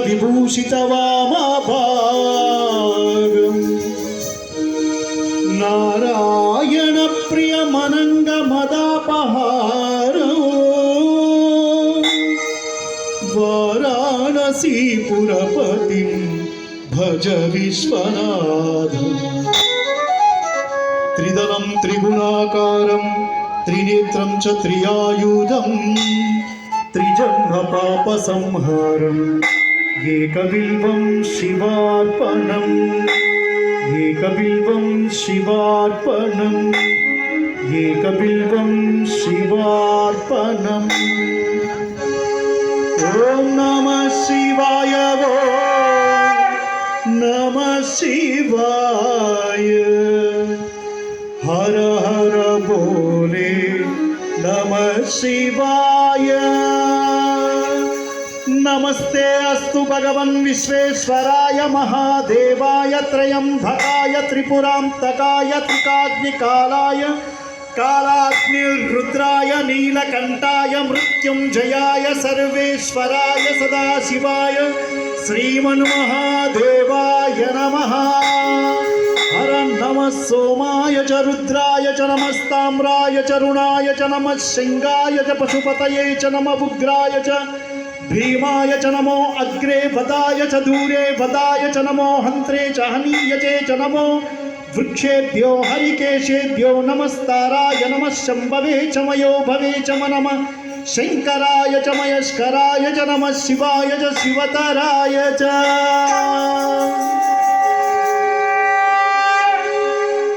విభూషితవామాభాగం నారాయణ ప్రియమనంగ మదాపహారం వారాణసీపురపతిం భజ విశ్వనాథం త్రిదలం త్రిగుణాకారం త్రినేత్రం చ త్రియాయుధం త్రిజన్మ పాప సంహారం ఏకబిల్వం శివార్పణం ఏకబిల్వం శివార్పణం ఏకబిల్వం శివార్పణం. ఓం నమః శివాయ ఓం నమః శివాయ హర హర భోలే నమః శివాయ. नमस्ते अस्तु भगवन् विश्वेश्वराय महादेवाय त्रयंबकाय त्रिपुरांतकाय त्रिकाग्निकालाय कालाग्निरुद्राय नीलकंठाय मृत्युंजयाय सर्वेश्वराय सदाशिवाय श्रीमन्महादेवाय नमः. हर नमः सोमाय च रुद्राय च नमस्ताम्राय च रुणाय च नमः सिंहाय च पशुपतये च नमः उग्राय च भीमाय च नमो अग्रे वदाय च दूरे वदाय च नमो हन्त्रे च हनीयचे च नमो वृक्षेभ्यो हरिकेशेभ्यो नमस्ताराय नमः शम्भवे च मयो भवे च नमः शंकराय च मयस्कराय च नमः शिवाय च शिवतराय च.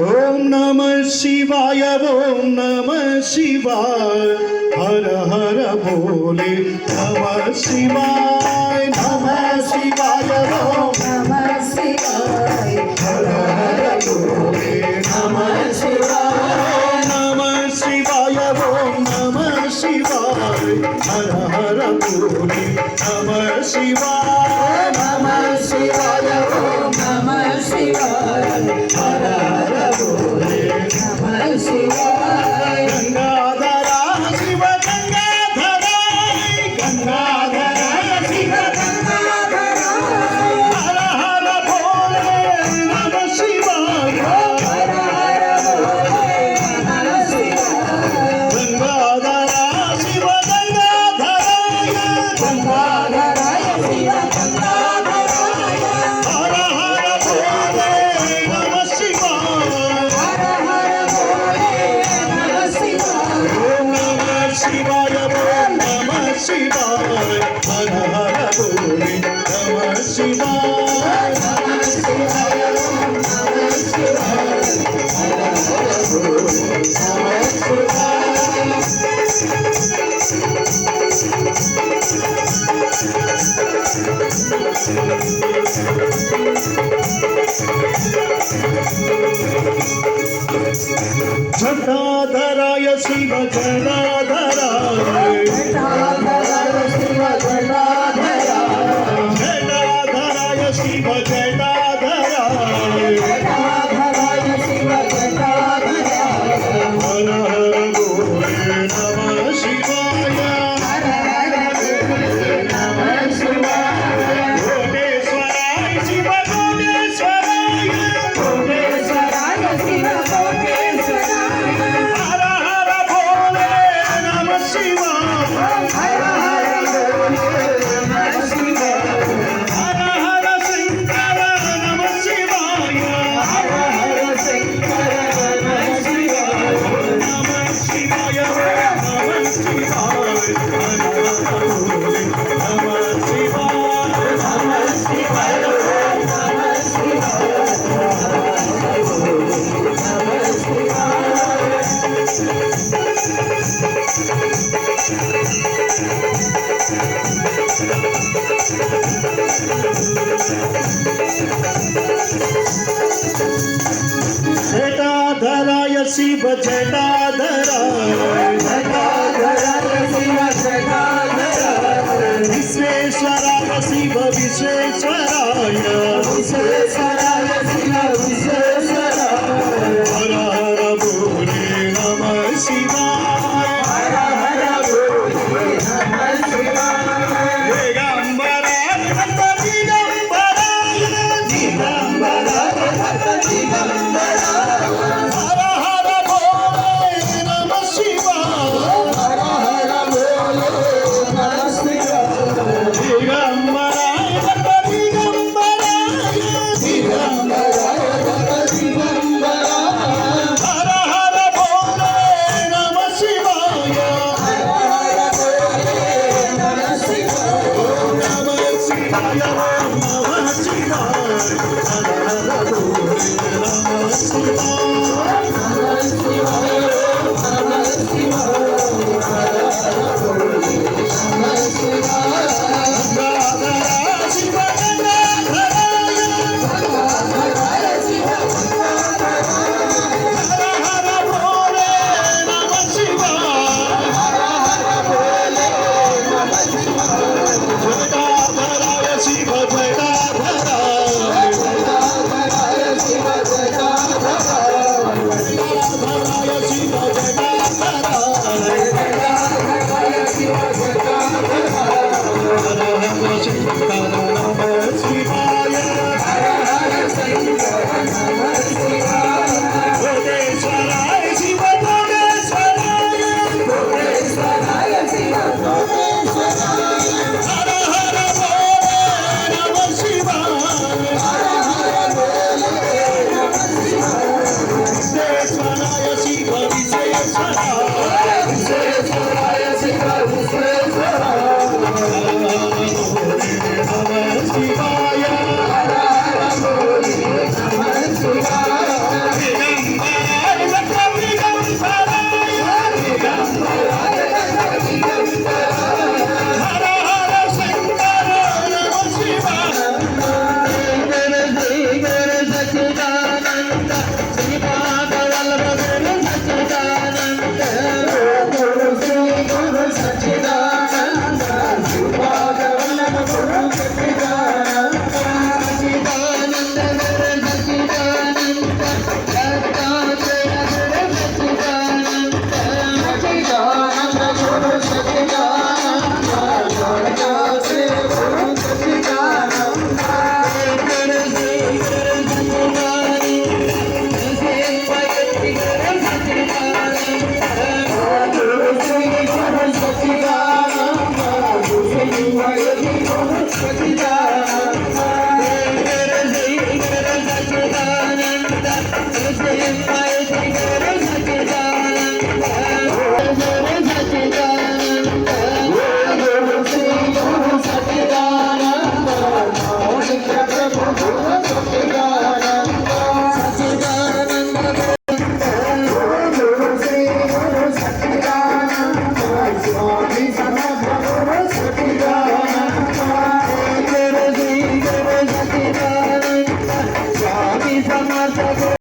ओम नमः शिवाय ओम नमः शिवाय हर हर भोले नमः शिवाय नमः शिवाय ओम नमः शिवाय हर हर भोले नमः शिवाय नमः शिवाय ओम नमः शिवाय हर हर भोले नमः शिवाय नमः शिवाय ओम नमः शिवाय हर हर भोले नमः शिवाय. गंगाधरा शिव गंगाधरा गंगाधरा शिव गंगाधरा हर हर भोले नमः शिवाय हर हर भोले नमः शिवाय. गंगाधरा शिव गंगाधरा गंगाधरा शिव गंगाधरा हर हर भोले नमः शिवाय हर हर भोले नमः शिवाय. ओम नमः शिवाय ओम नमः शिवाय हर हर भोले नमः शिवाय नमः शिवाय ओम नमः शिवाय हर हर भोले नमः शिवाय. जटाधराय शिव जटाधराय जटाधराय शिव जटाधराय हर हर भोले नमः शिवाय कोटेश्वराय शिव कोटेश्वराय हर हर भोले नमः शिवाय हर हर शंकर नमः शिवाय नमः शिवाय नमः शिवाय हर हर भोले नमः शिवाय जटाधराय शिव जटाधराय विश्वेश्वराय शिव विश्वेश्वराय हर हर भोले नमः शिवाय दिगंबराय हर हर भोले नमः शिवाय दिगंबराय हर हर भोले नमः शिवाय नमः शिवाय नमः शिवाय हर हर भोले नमः शिवाय जटाधराय शिव जटाधराय हर हर भोले नमः शिवाय जटाधराय शिव जटाधराय जटाधराय शिव जटाधराय हर हर शंकर नमः शिवाय कोटेश्वराय शिव कोटेश्वराय हर हर भोले नमः शिवाय विश्वेश्वराय शिव विश्वेश्वराय नमः शिवाय हर हर शंकर नमः शिवाय समर्थ